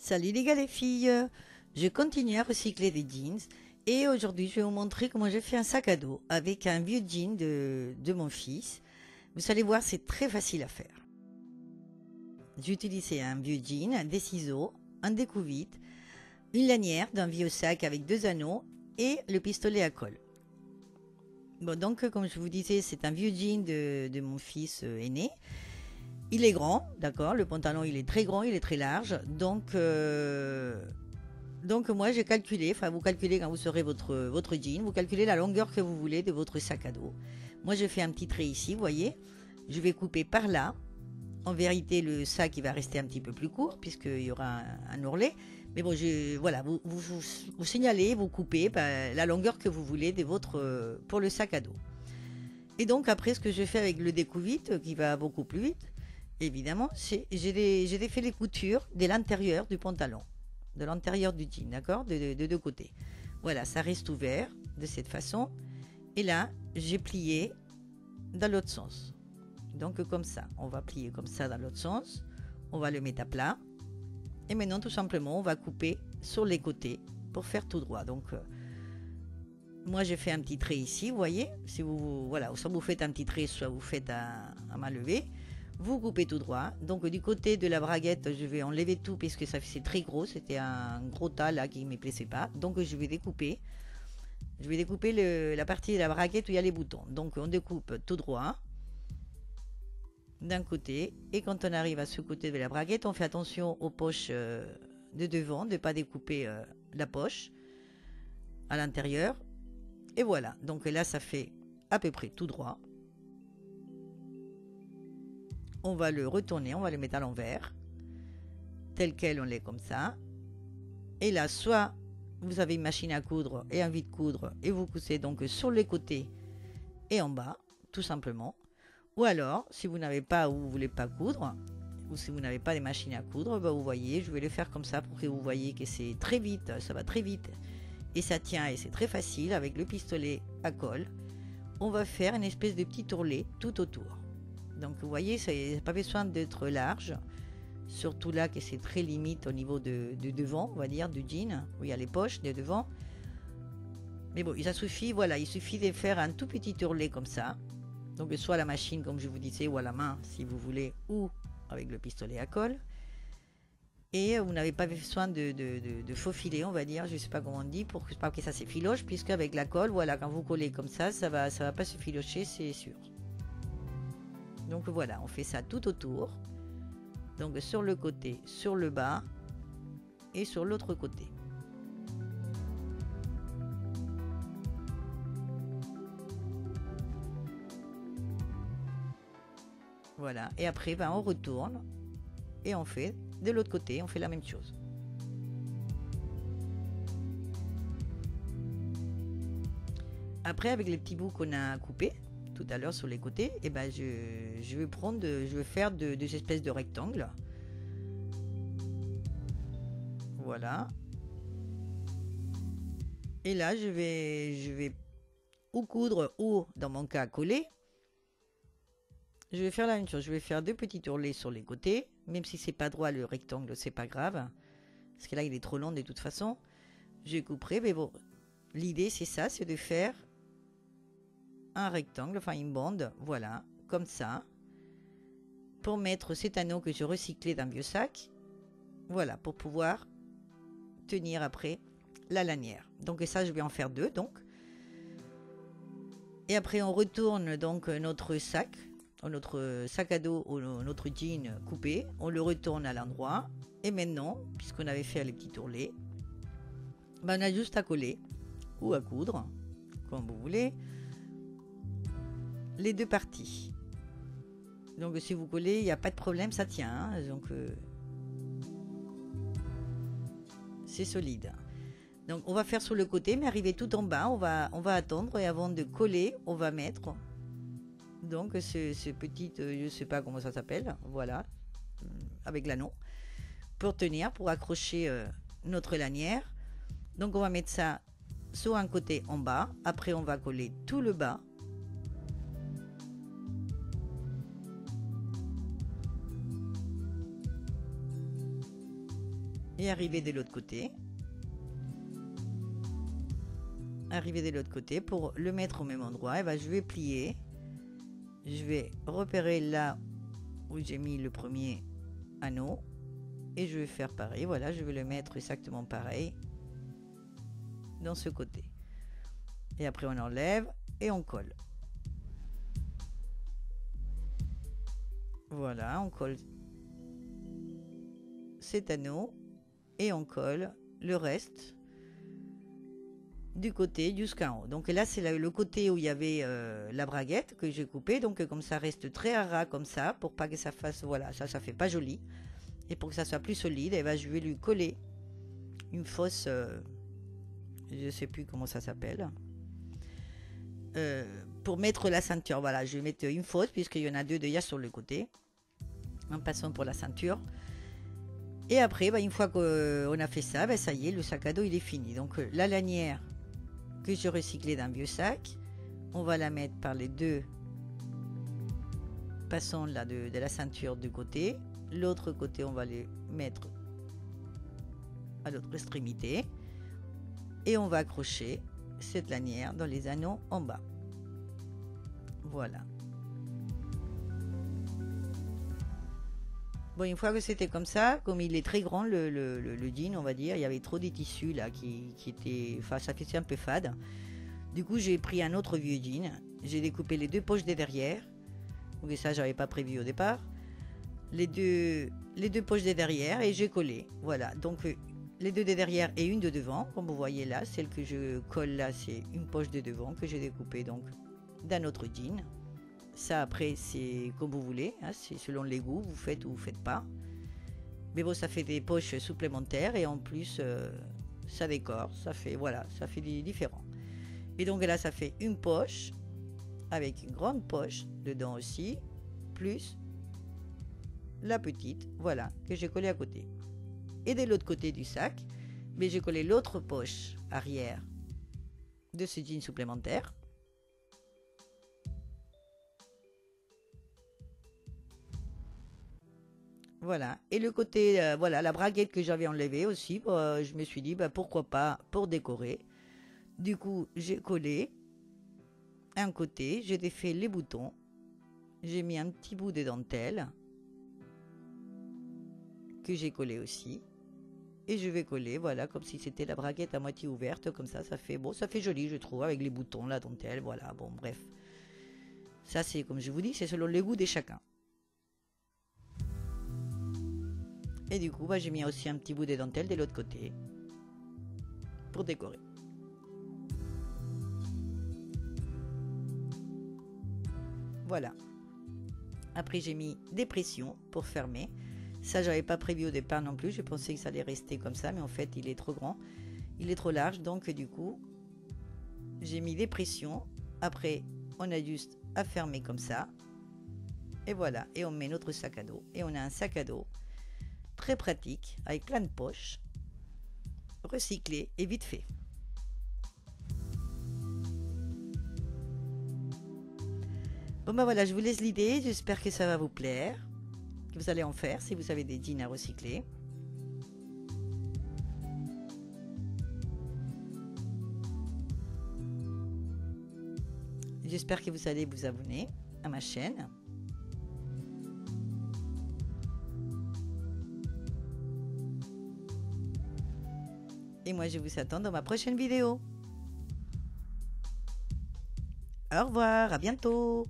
Salut les gars les filles, je continue à recycler des jeans et aujourd'hui je vais vous montrer comment j'ai fait un sac à dos avec un vieux jean de mon fils. Vous allez voir, c'est très facile à faire. J'ai utilisé un vieux jean, des ciseaux, un découvite, une lanière d'un vieux sac avec deux anneaux et le pistolet à colle. Bon, donc comme je vous disais, c'est un vieux jean de mon fils aîné. Il est grand, d'accord, le pantalon il est très grand, il est très large, donc moi j'ai calculé, enfin vous calculez quand vous serez votre jean, vous calculez la longueur que vous voulez de votre sac à dos. Moi je fais un petit trait ici, vous voyez, je vais couper par là. En vérité le sac il va rester un petit peu plus court puisqu'il y aura un ourlet. Mais bon, voilà, vous signalez, vous coupez la longueur que vous voulez de pour le sac à dos. Et donc après ce que je fais avec le découvite qui va beaucoup plus vite, évidemment, j'ai fait les coutures de l'intérieur du pantalon, de l'intérieur du jean, d'accord, de deux côtés. Voilà, ça reste ouvert de cette façon. Et là, j'ai plié dans l'autre sens. Donc comme ça, on va plier comme ça dans l'autre sens. On va le mettre à plat. Et maintenant, tout simplement, on va couper sur les côtés pour faire tout droit. Donc, moi, j'ai fait un petit trait ici, vous voyez. Si voilà, soit vous faites un petit trait, soit vous faites un main levée. Vous coupez tout droit. Donc du côté de la braguette, je vais enlever tout puisque c'est très gros. C'était un gros tas là qui ne me plaisait pas. Donc je vais découper. Je vais découper la partie de la braguette où il y a les boutons. Donc on découpe tout droit d'un côté. Et quand on arrive à ce côté de la braguette, on fait attention aux poches de devant, de ne pas découper la poche à l'intérieur. Et voilà. Donc là, ça fait à peu près tout droit. On va le retourner, on va le mettre à l'envers, tel quel on l'est comme ça. Et là, soit vous avez une machine à coudre et un vide-coudre et vous cousez donc sur les côtés et en bas, tout simplement. Ou alors, si vous n'avez pas ou vous ne voulez pas coudre, ou si vous n'avez pas de machine à coudre, vous voyez, je vais le faire comme ça pour que vous voyez que c'est très vite, ça va très vite. Et ça tient et c'est très facile avec le pistolet à colle. On va faire une espèce de petit ourlet tout autour. Donc vous voyez, ça n'a pas besoin d'être large, surtout là que c'est très limite au niveau de devant, on va dire, du jean, où il y a les poches de devant. Mais bon, ça suffit, voilà, il suffit de faire un tout petit ourlet comme ça. Donc soit à la machine, comme je vous disais, ou à la main, si vous voulez, ou avec le pistolet à colle. Et vous n'avez pas besoin de faufiler, on va dire, je ne sais pas comment on dit, pour pas que ça s'effiloche, puisque avec la colle, voilà, quand vous collez comme ça va pas se filocher, c'est sûr. Donc voilà, on fait ça tout autour. Donc sur le côté, sur le bas et sur l'autre côté. Voilà, et après on retourne et on fait de l'autre côté, on fait la même chose. Après avec les petits bouts qu'on a coupés tout à l'heure sur les côtés, et je vais faire des espèces de rectangles. Voilà. Et là, je vais ou coudre ou, dans mon cas, coller. Je vais faire la même chose. Je vais faire deux petits ourlets sur les côtés. Même si c'est pas droit le rectangle, c'est pas grave. Parce que là, il est trop long de toute façon. Je couperai, mais bon. L'idée, c'est ça, c'est de faire un rectangle, enfin une bande, voilà, comme ça, pour mettre cet anneau que j'ai recyclé d'un vieux sac, voilà, pour pouvoir tenir après la lanière. Donc ça, je vais en faire deux, donc. Et après, on retourne donc notre sac à dos ou notre jean coupé, on le retourne à l'endroit. Et maintenant, puisqu'on avait fait les petits ourlets, on a juste à coller ou à coudre, comme vous voulez, les deux parties. Donc si vous collez, il n'y a pas de problème, ça tient. Hein, donc c'est solide. Donc on va faire sur le côté, mais arriver tout en bas, on va attendre et avant de coller, on va mettre donc ce petit, je sais pas comment ça s'appelle, voilà, avec l'anneau, pour tenir, pour accrocher notre lanière. Donc on va mettre ça sur un côté en bas, après on va coller tout le bas. et arriver de l'autre côté. Arriver de l'autre côté pour le mettre au même endroit. Et ben, je vais plier. Je vais repérer là où j'ai mis le premier anneau. Et je vais faire pareil. Voilà, je vais le mettre exactement pareil dans ce côté. Et après, on enlève et on colle. Voilà, on colle cet anneau et on colle le reste du côté jusqu'en haut. Donc là, c'est le côté où il y avait la braguette que j'ai coupée. Donc comme ça reste très ras comme ça, pour pas que ça fasse, voilà, ça fait pas joli. Et pour que ça soit plus solide, et ben, je vais lui coller une fausse, je sais plus comment ça s'appelle, pour mettre la ceinture. Voilà, je vais mettre une fausse puisqu'il y en a deux déjà sur le côté. En passant pour la ceinture. Et après, bah, une fois qu'on a fait ça, bah, ça y est, le sac à dos il est fini. Donc la lanière que j'ai recyclée d'un vieux sac, on va la mettre par les deux passants là de la ceinture du côté. L'autre côté, on va les mettre à l'autre extrémité. Et on va accrocher cette lanière dans les anneaux en bas. Voilà. Bon, une fois que c'était comme ça, comme il est très grand le jean, on va dire, il y avait trop de tissus là qui étaient, enfin ça faisait un peu fade. Du coup, j'ai pris un autre vieux jean, j'ai découpé les deux poches de derrière. Donc ça, j'avais pas prévu au départ. Les deux poches de derrière et j'ai collé. Voilà, donc les deux de derrière et une de devant, comme vous voyez là, celle que je colle là, c'est une poche de devant que j'ai découpée donc d'un autre jean. Ça après c'est comme vous voulez, hein, c'est selon les goûts, vous faites ou vous faites pas. Mais bon, ça fait des poches supplémentaires et en plus ça décore, ça fait voilà, ça fait différent. Et donc là ça fait une poche avec une grande poche dedans aussi, plus la petite, voilà, que j'ai collée à côté. Et de l'autre côté du sac, mais j'ai collé l'autre poche arrière de ce jean supplémentaire. Voilà, et le côté, voilà, la braguette que j'avais enlevée aussi, je me suis dit, bah, pourquoi pas pour décorer. Du coup, j'ai collé un côté, j'ai défait les boutons, j'ai mis un petit bout de dentelle que j'ai collé aussi. Et je vais coller, voilà, comme si c'était la braguette à moitié ouverte, comme ça fait, bon, ça fait joli, je trouve, avec les boutons, la dentelle, voilà, bon, bref. Ça, c'est, comme je vous dis, c'est selon les goûts de chacun. Et du coup, bah, j'ai mis aussi un petit bout de dentelle de l'autre côté pour décorer. Voilà. Après, j'ai mis des pressions pour fermer. Ça, j'avais pas prévu au départ non plus. Je pensais que ça allait rester comme ça, mais en fait, il est trop grand. Il est trop large, donc du coup, j'ai mis des pressions. Après, on a juste à fermer comme ça. Et voilà. Et on met notre sac à dos. Et on a un sac à dos très pratique, avec plein de poches, recyclé et vite fait. Bon ben voilà, je vous laisse l'idée, j'espère que ça va vous plaire, que vous allez en faire si vous avez des jeans à recycler. J'espère que vous allez vous abonner à ma chaîne. Et moi, je vous attends dans ma prochaine vidéo. Au revoir, à bientôt.